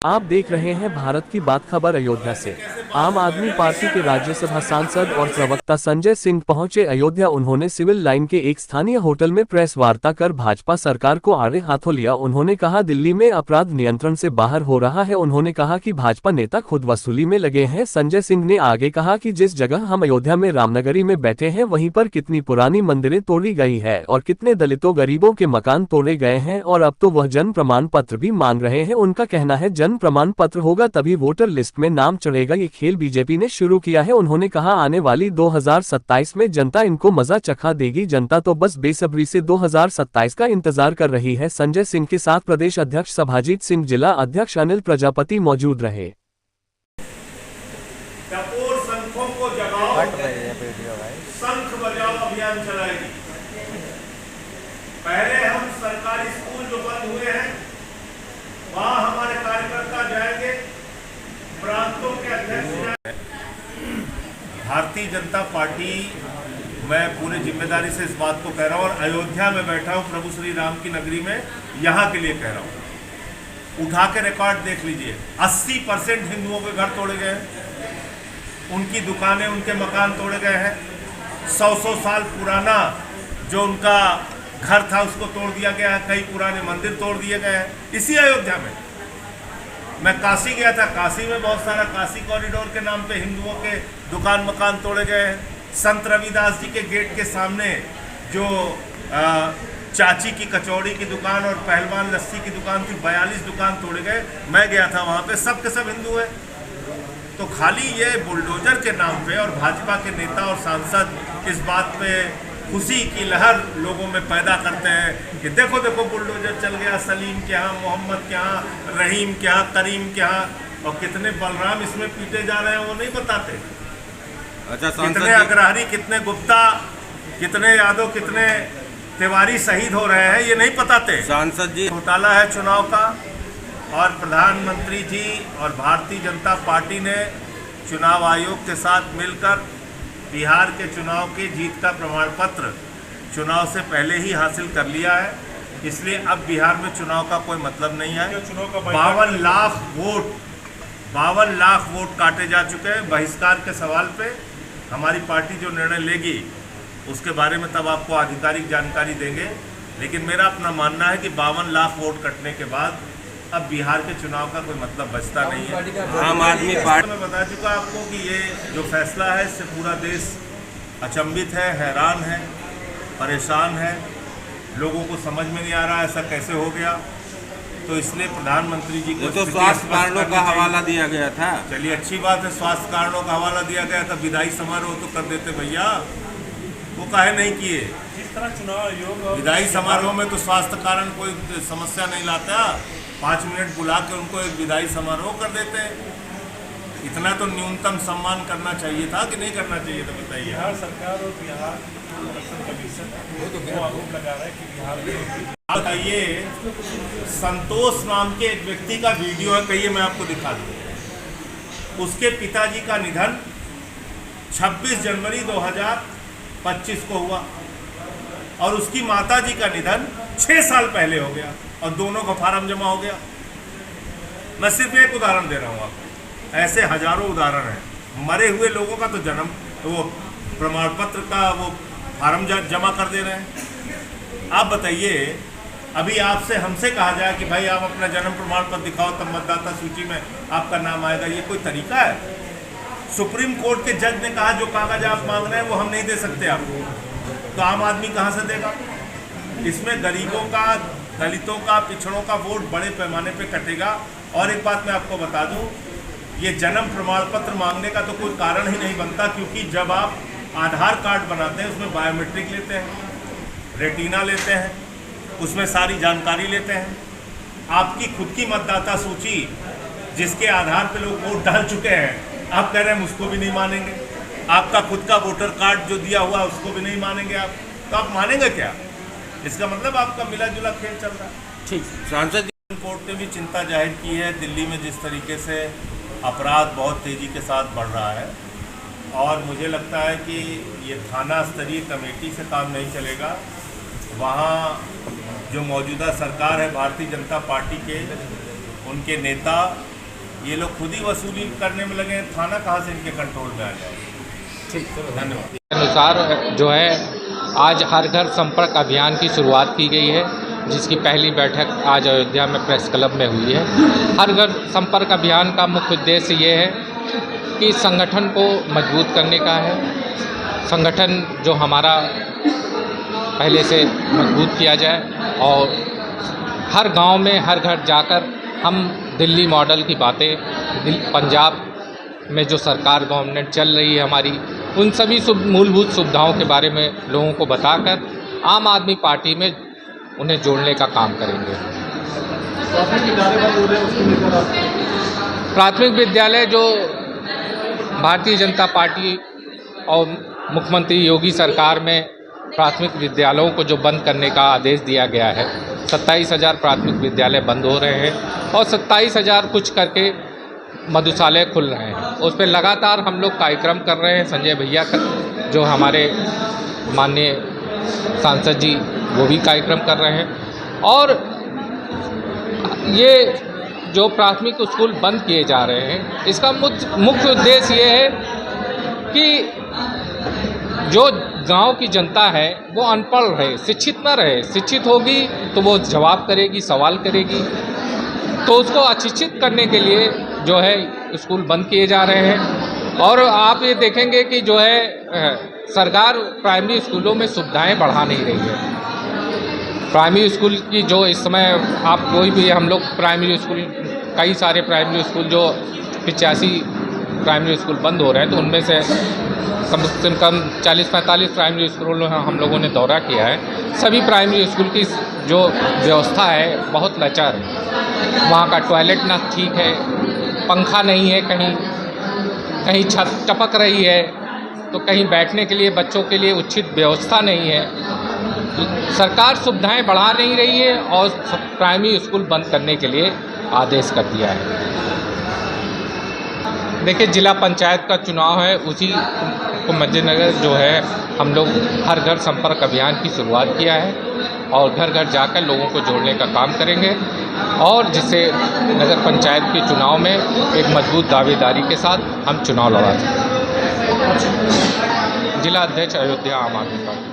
आप देख रहे हैं भारत की बात खबर अयोध्या से। आम आदमी पार्टी के राज्यसभा सांसद और प्रवक्ता संजय सिंह पहुंचे अयोध्या। उन्होंने सिविल लाइन के एक स्थानीय होटल में प्रेस वार्ता कर भाजपा सरकार को आड़े हाथों लिया। उन्होंने कहा दिल्ली में अपराध नियंत्रण से बाहर हो रहा है। उन्होंने कहा कि भाजपा नेता खुद वसूली में लगे हैं। संजय सिंह ने आगे कहा कि जिस जगह हम अयोध्या में रामनगरी में बैठे हैं वहीं पर कितनी पुरानी मंदिरें तोड़ी गई है और कितने दलितों गरीबों के मकान तोड़े गए हैं और अब तो वह जन्म प्रमाण पत्र भी मांग रहे हैं। उनका कहना है जन्म प्रमाण पत्र होगा तभी वोटर लिस्ट में नाम चढ़ेगा। ये खेल बीजेपी ने शुरू किया है। उन्होंने कहा आने वाली 2027 में जनता इनको मजा चखा देगी। जनता तो बस बेसब्री से 2027 का इंतजार कर रही है। संजय सिंह के साथ प्रदेश अध्यक्ष सभाजीत सिंह, जिला अध्यक्ष अनिल प्रजापति मौजूद रहे। टपोर शंखों को जगाओ, शंख बजाओ अभियान चलाएगी। पहले हम सरकारी स्कूल जो बंद हुए हैं वहां हमारे कार्यकर्ता जाएंगे, प्रांतों के अध्यक्ष। भारतीय जनता पार्टी, मैं पूरी जिम्मेदारी से इस बात को कह रहा हूं और अयोध्या में बैठा हूं प्रभु श्री राम की नगरी में, यहां के लिए कह रहा हूं। उठा के रिकॉर्ड देख लीजिए, 80% हिंदुओं के घर तोड़े गए हैं, उनकी दुकानें, उनके मकान तोड़े गए हैं। 100 साल पुराना जो उनका घर था उसको तोड़ दिया गया है। कई पुराने मंदिर तोड़ दिए गए हैं इसी अयोध्या में। मैं काशी गया था, काशी में बहुत सारा काशी कॉरिडोर के नाम पे हिंदुओं के दुकान मकान तोड़े गए हैं। संत रविदास जी के गेट के सामने जो चाची की कचौड़ी की दुकान और पहलवान लस्सी की दुकान थी, 42 दुकान तोड़े गए। मैं गया था वहाँ पे, सब के सब हिंदू है। तो खाली ये बुलडोजर के नाम पे और भाजपा के नेता और सांसद इस बात पे खुशी की लहर लोगों में पैदा करते हैं कि देखो देखो बुलडोजर चल गया सलीम के यहाँ, मोहम्मद के यहाँ, रहीम के यहाँ, करीम के यहाँ, और कितने बलराम इसमें पीटे जा रहे हैं वो नहीं बताते। अच्छा, कितने अग्रहारी, कितने गुप्ता, कितने यादव, कितने तिवारी शहीद हो रहे हैं ये नहीं बताते। सांसद जी, घोटाला है चुनाव का और प्रधानमंत्री जी और भारतीय जनता पार्टी ने चुनाव आयोग के साथ मिलकर बिहार के चुनाव की जीत का प्रमाण पत्र चुनाव से पहले ही हासिल कर लिया है। इसलिए अब बिहार में चुनाव का कोई मतलब नहीं है। 52 लाख वोट काटे जा चुके हैं। बहिष्कार के सवाल पे हमारी पार्टी जो निर्णय लेगी उसके बारे में तब आपको आधिकारिक जानकारी देंगे। लेकिन मेरा अपना मानना है कि 52 लाख वोट कटने के बाद अब बिहार के चुनाव का कोई मतलब बचता नहीं है। आम आदमी पार्टी, मैं बता चुका आपको कि ये जो फैसला है इससे पूरा देश अचंभित है, हैरान है, परेशान है। लोगों को समझ में नहीं आ रहा ऐसा कैसे हो गया। तो इसलिए प्रधानमंत्री जी को तो स्वास्थ्य कारणों का हवाला दिया गया था। चलिए अच्छी बात है, स्वास्थ्य कारणों का हवाला दिया गया था। विदाई समारोह तो कर देते भैया, वो काहे नहीं किए। जिस तरह चुनाव आयोग विदाई समारोह में तो स्वास्थ्य कारण कोई समस्या नहीं लाता। 5 मिनट बुला के उनको एक विदाई समारोह कर देते हैं। इतना तो न्यूनतम सम्मान करना चाहिए था कि नहीं करना चाहिए था, बताइए। बिहार सरकार और बिहार इलेक्शन कमीशन वो आरोप लगा रहा है कि बिहार में, बताइए, संतोष नाम के एक व्यक्ति का वीडियो है, कहिए मैं आपको दिखा दूँ। उसके पिताजी का निधन 26 जनवरी 2025 को हुआ और उसकी माताजी का निधन 6 साल पहले हो गया और दोनों का फार्म जमा हो गया। मैं सिर्फ एक उदाहरण दे रहा हूँ आपको, ऐसे हजारों उदाहरण हैं। मरे हुए लोगों का तो जन्म वो प्रमाण पत्र का वो फार्म जमा कर दे रहे हैं। आप बताइए, अभी आपसे हमसे कहा जाए कि भाई आप अपना जन्म प्रमाण पत्र दिखाओ तब मतदाता सूची में आपका नाम आएगा, ये कोई तरीका है? सुप्रीम कोर्ट के जज ने कहा जो कागज आप मांग रहे हैं वो हम नहीं दे सकते आपको, तो आम आदमी कहाँ से देगा? इसमें गरीबों का, दलितों का, पिछड़ों का वोट बड़े पैमाने पे कटेगा। और एक बात मैं आपको बता दूं, ये जन्म प्रमाण पत्र मांगने का तो कोई कारण ही नहीं बनता, क्योंकि जब आप आधार कार्ड बनाते हैं उसमें बायोमेट्रिक लेते हैं, रेटिना लेते हैं, उसमें सारी जानकारी लेते हैं। आपकी खुद की मतदाता सूची जिसके आधार पे लोग वोट डाल चुके हैं, आप कह रहे हैं उसको भी नहीं मानेंगे। आपका खुद का वोटर कार्ड जो दिया हुआ है उसको भी नहीं मानेंगे आप, तो आप मानेंगे क्या? इसका मतलब आपका मिला जुला खेल चल रहा है। ठीक, सांसद कोर्ट ने भी चिंता जाहिर की है दिल्ली में जिस तरीके से अपराध बहुत तेज़ी के साथ बढ़ रहा है, और मुझे लगता है कि ये थाना स्तरीय कमेटी से काम नहीं चलेगा। वहाँ जो मौजूदा सरकार है भारतीय जनता पार्टी के, उनके नेता ये लोग खुद ही वसूली करने में लगे हैं, थाना कहाँ से इनके कंट्रोल में आ जाएगा। ठीक, धन्यवाद। अनुसार जो है आज हर घर संपर्क अभियान की शुरुआत की गई है, जिसकी पहली बैठक आज अयोध्या में प्रेस क्लब में हुई है। हर घर संपर्क अभियान का मुख्य उद्देश्य ये है कि संगठन को मजबूत करने का है। संगठन जो हमारा पहले से मजबूत किया जाए और हर गांव में हर घर जाकर हम दिल्ली मॉडल की बातें, पंजाब में जो सरकार गवर्नमेंट चल रही है हमारी, उन सभी मूलभूत सुविधाओं के बारे में लोगों को बताकर आम आदमी पार्टी में उन्हें जोड़ने का काम करेंगे। प्राथमिक विद्यालय जो भारतीय जनता पार्टी और मुख्यमंत्री योगी सरकार में प्राथमिक विद्यालयों को जो बंद करने का आदेश दिया गया है, 27,000 प्राथमिक विद्यालय बंद हो रहे हैं और 27,000 कुछ करके मधुशालय खुल रहे हैं। उस पर लगातार हम लोग कार्यक्रम कर रहे हैं। संजय भैया जो हमारे माननीय सांसद जी वो भी कार्यक्रम कर रहे हैं। और ये जो प्राथमिक स्कूल बंद किए जा रहे हैं, इसका मुख्य उद्देश्य ये है कि जो गांव की जनता है वो अनपढ़ रहे, शिक्षित न रहे। शिक्षित होगी तो वो जवाब करेगी, सवाल करेगी। तो उसको अशिक्षित करने के लिए जो है स्कूल बंद किए जा रहे हैं। और आप ये देखेंगे कि जो है सरकार प्राइमरी स्कूलों में सुविधाएं बढ़ा नहीं रही है। प्राइमरी स्कूल की जो इस समय आप कोई भी, हम लोग प्राइमरी स्कूल, कई सारे प्राइमरी स्कूल जो 85 प्राइमरी स्कूल बंद हो रहे हैं, तो उनमें से कम से कम 40-45 प्राइमरी स्कूलों हम लोगों ने दौरा किया है। सभी प्राइमरी स्कूल की जो व्यवस्था है बहुत लचर है। वहाँ का टॉयलेट ना ठीक है, पंखा नहीं है, कहीं छत टपक रही है, तो कहीं बैठने के लिए बच्चों के लिए उचित व्यवस्था नहीं है। सरकार सुविधाएं बढ़ा नहीं रही है और प्राइमरी स्कूल बंद करने के लिए आदेश कर दिया है। देखिए, जिला पंचायत का चुनाव है, उसी को मद्देनजर जो है हम लोग हर घर संपर्क अभियान की शुरुआत किया है और घर घर जाकर लोगों को जोड़ने का काम करेंगे और जिससे नगर पंचायत के चुनाव में एक मजबूत दावेदारी के साथ हम चुनाव लड़ा सकें। जिला अध्यक्ष अयोध्या आम आदमी पार्टी।